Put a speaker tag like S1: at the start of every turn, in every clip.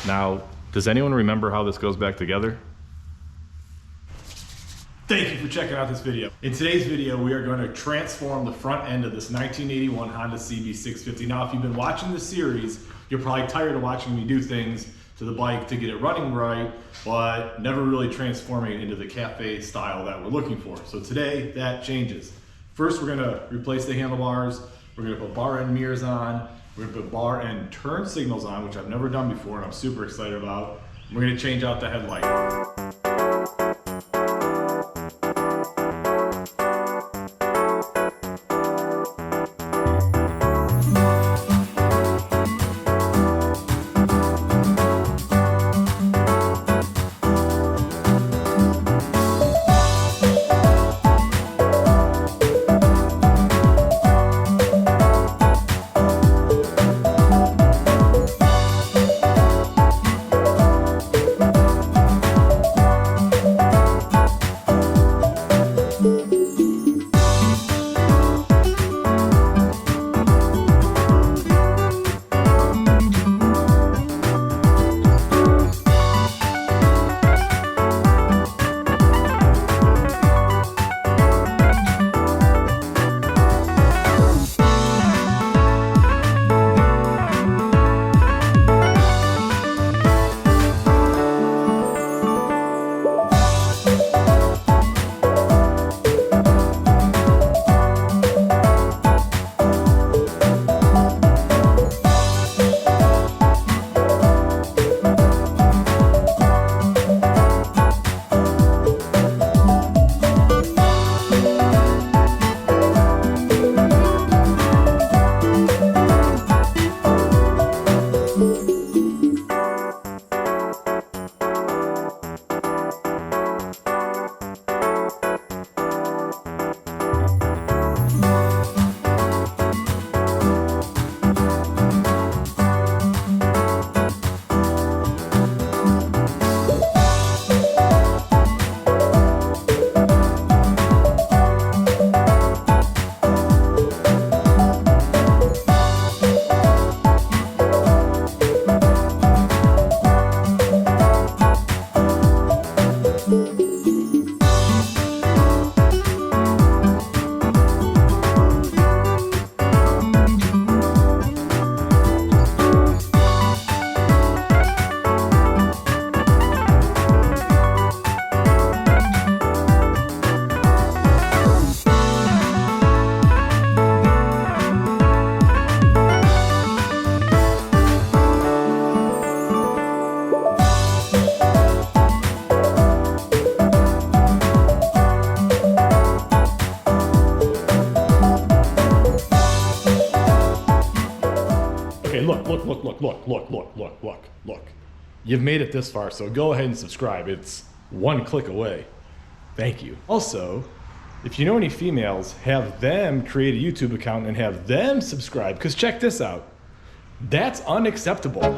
S1: Now, does anyone remember how this goes back together? Thank you for checking out this video. In today's video, we are going to transform the front end of this 1981 Honda CB650. Now, if you've been watching the series, you're probably tired of watching me do things to the bike to get it running right, but never really transforming it into the cafe style that we're looking for. So today, that changes. First, we're gonna replace the handlebars. We're gonna put bar end mirrors on. We're gonna put bar end turn signals on, which I've never done before and I'm super excited about. We're gonna change out the headlight. Look. You've made it this far, so go ahead and subscribe. It's one click away. Thank you. Also, if you know any females, have them create a YouTube account and have them subscribe, because check this out. That's unacceptable.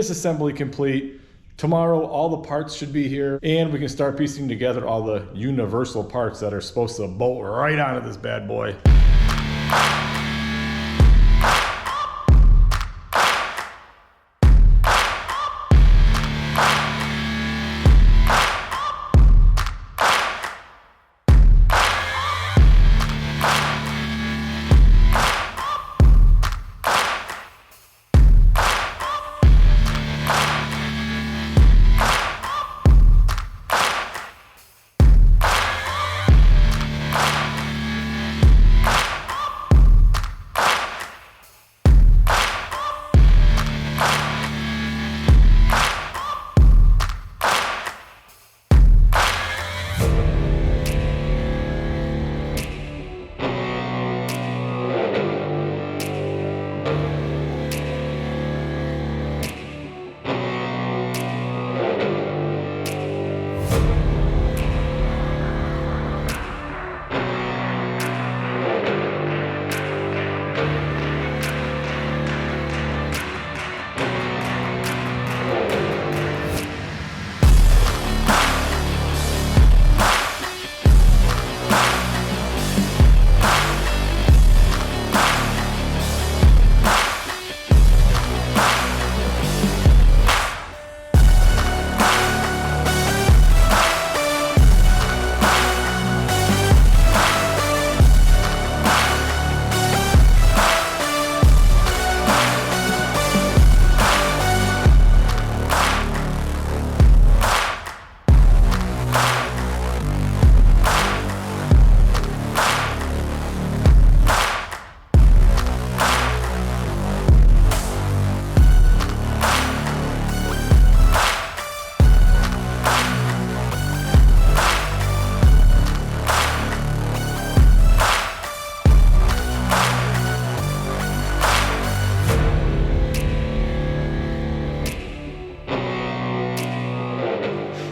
S1: disassembly complete. Tomorrow, all the parts should be here, and we can start piecing together all the universal parts that are supposed to bolt right onto this bad boy.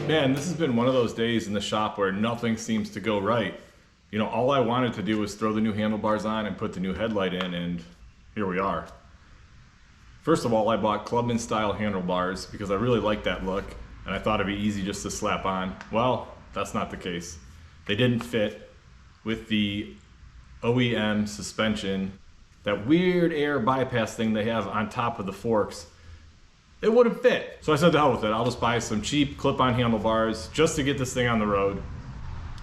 S1: Man, this has been one of those days in the shop where nothing seems to go right. You know, all I wanted to do was throw the new handlebars on and put the new headlight in, and here we are. First of all, I bought Clubman style handlebars because I really like that look, and I thought it'd be easy just to slap on. Well, that's not the case. They didn't fit with the OEM suspension, that weird air bypass thing they have on top of the forks. It wouldn't fit. So I said to hell with it. I'll just buy some cheap clip-on handlebars just to get this thing on the road.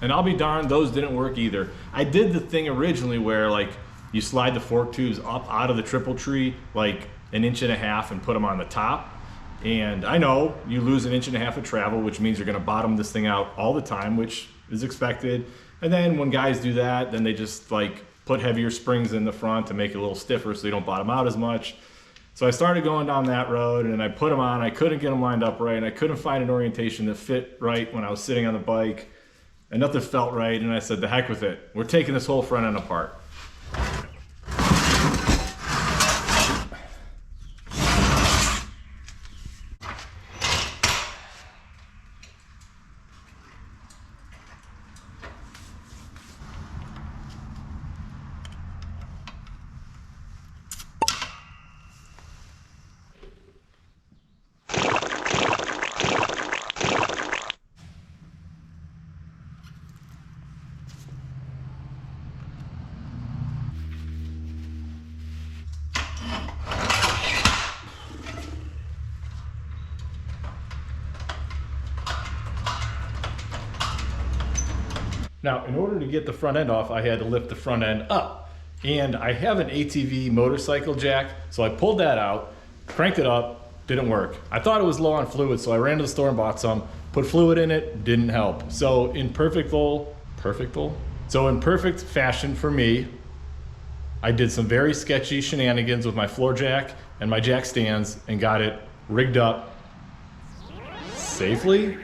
S1: And I'll be darned, those didn't work either. I did the thing originally where like you slide the fork tubes up out of the triple tree like 1.5 inches and put them on the top. And I know you lose 1.5 inches of travel, which means you're gonna bottom this thing out all the time, which is expected. And then when guys do that, then they just like put heavier springs in the front to make it a little stiffer so you don't bottom out as much. So I started going down that road and I put them on. I couldn't get them lined up right, and I couldn't find an orientation that fit right when I was sitting on the bike, and nothing felt right. And I said, the heck with it. We're taking this whole front end apart. Now, in order to get the front end off, I had to lift the front end up. And I have an ATV motorcycle jack, so I pulled that out, cranked it up, didn't work. I thought it was low on fluid, so I ran to the store and bought some, put fluid in it, didn't help. So in perfect fashion for me, I did some very sketchy shenanigans with my floor jack and my jack stands and got it rigged up safely.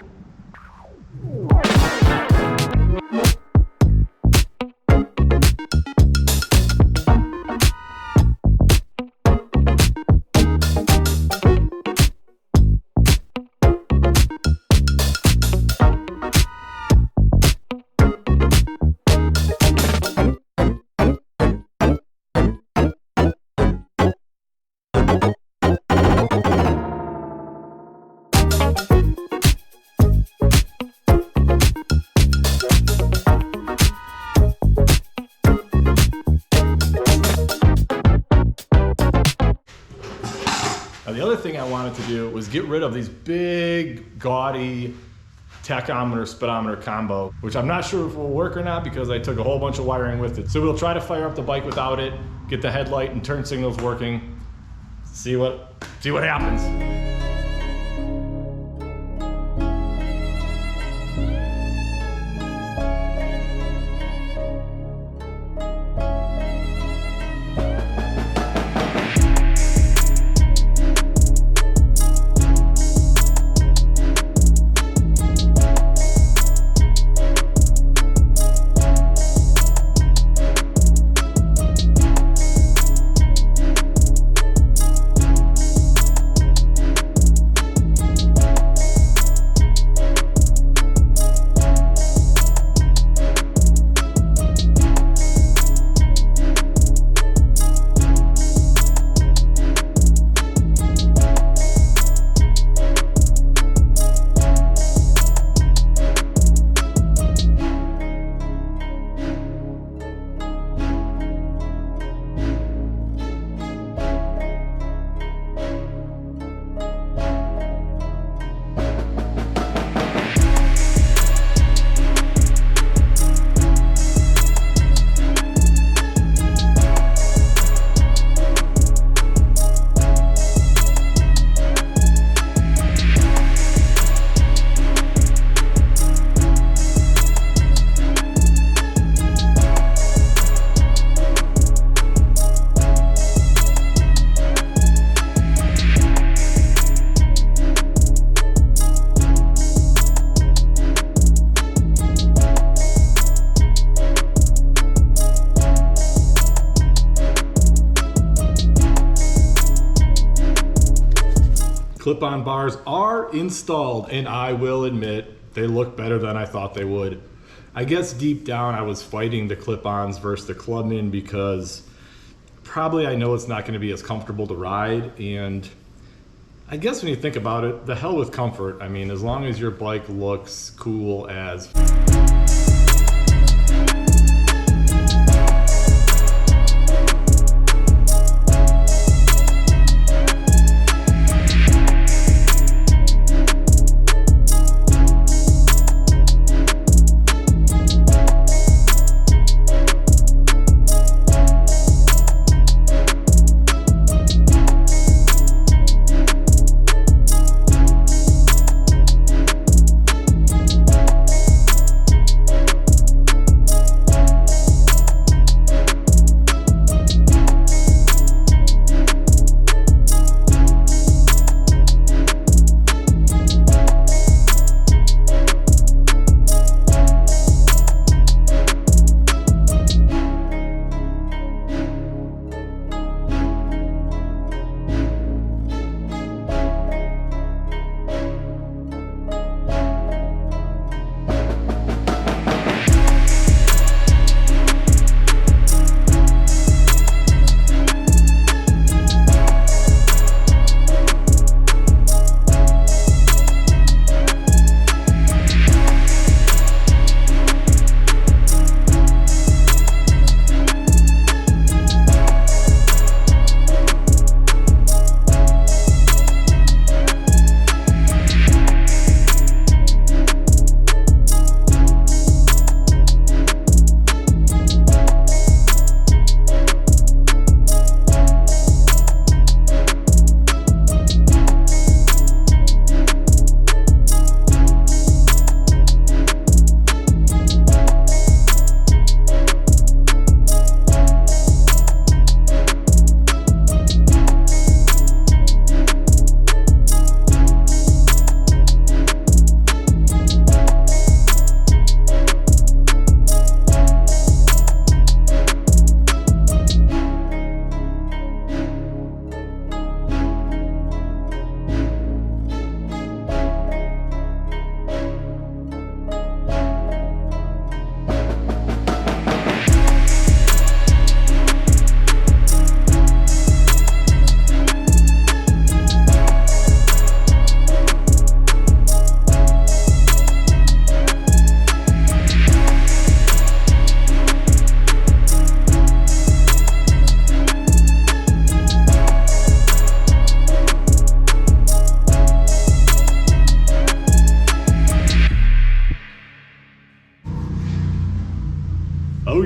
S1: the other thing I wanted to do was get rid of these big, gaudy tachometer, speedometer combo, which I'm not sure if will work or not because I took a whole bunch of wiring with it. So we'll try to fire up the bike without it, get the headlight and turn signals working, see what happens. Clip-on bars are installed, and I will admit they look better than I thought they would. I guess deep down I was fighting the clip-ons versus the Clubman because probably I know it's not going to be as comfortable to ride, and I guess when you think about it, the hell with comfort. I mean, as long as your bike looks cool as...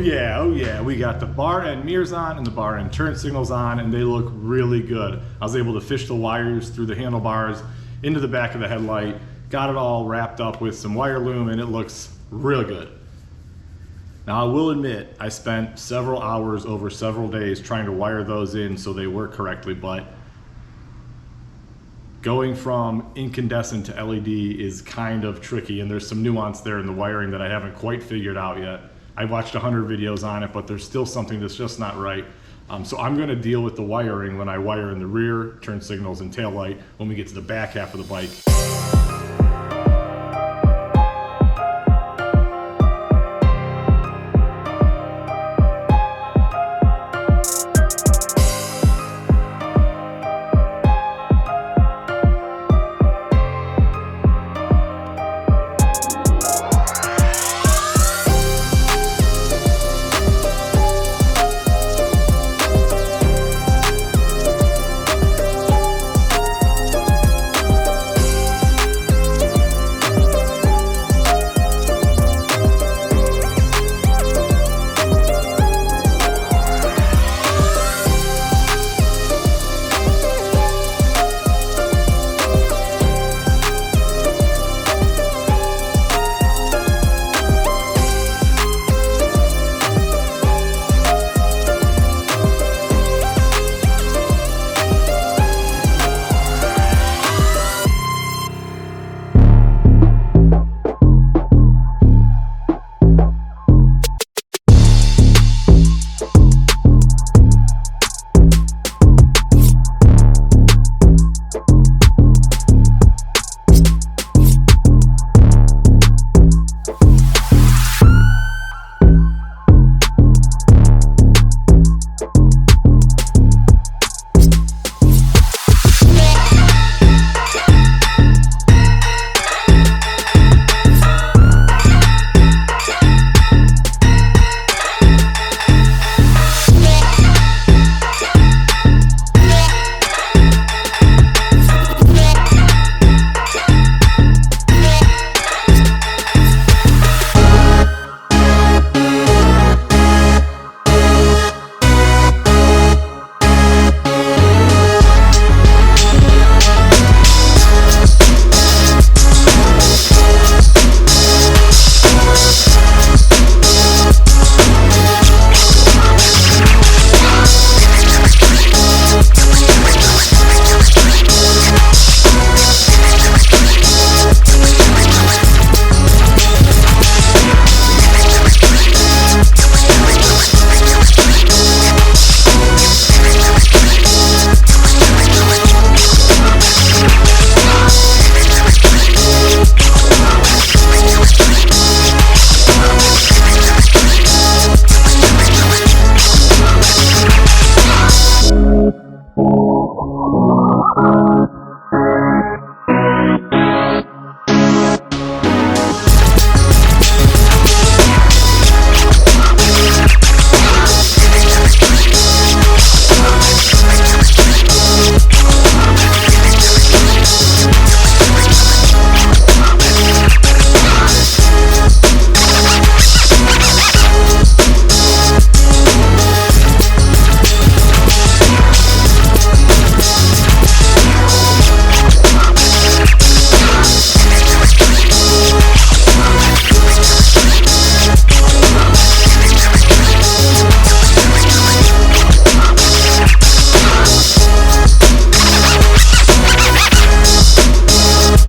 S1: yeah, we got the bar end mirrors on and the bar end turn signals on, and they look really good. I was able to fish the wires through the handlebars into the back of the headlight, got it all wrapped up with some wire loom, and it looks really good. Now I will admit, I spent several hours over several days trying to wire those in so they work correctly, but going from incandescent to LED is kind of tricky, and there's some nuance there in the wiring that I haven't quite figured out yet. I've watched 100 videos on it, but there's still something that's just not right. So I'm gonna deal with the wiring when I wire in the rear, turn signals, and tail light when we get to the back half of the bike.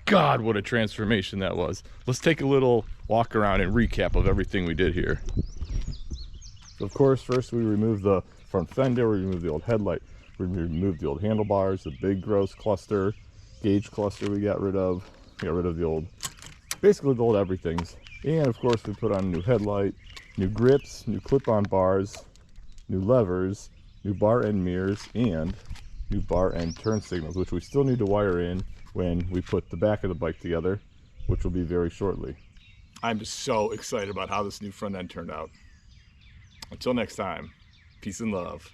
S1: God, what a transformation that was. Let's take a little walk around and recap of everything we did here. So of course, first we removed the front fender, we removed the old headlight, we removed the old handlebars, the big gross cluster, gauge cluster we got rid of the old, basically the old everythings. And of course we put on a new headlight, new grips, new clip-on bars, new levers, new bar end mirrors, and new bar end turn signals, which we still need to wire in when we put the back of the bike together, which will be very shortly. I'm just so excited about how this new front end turned out. Until next time, peace and love.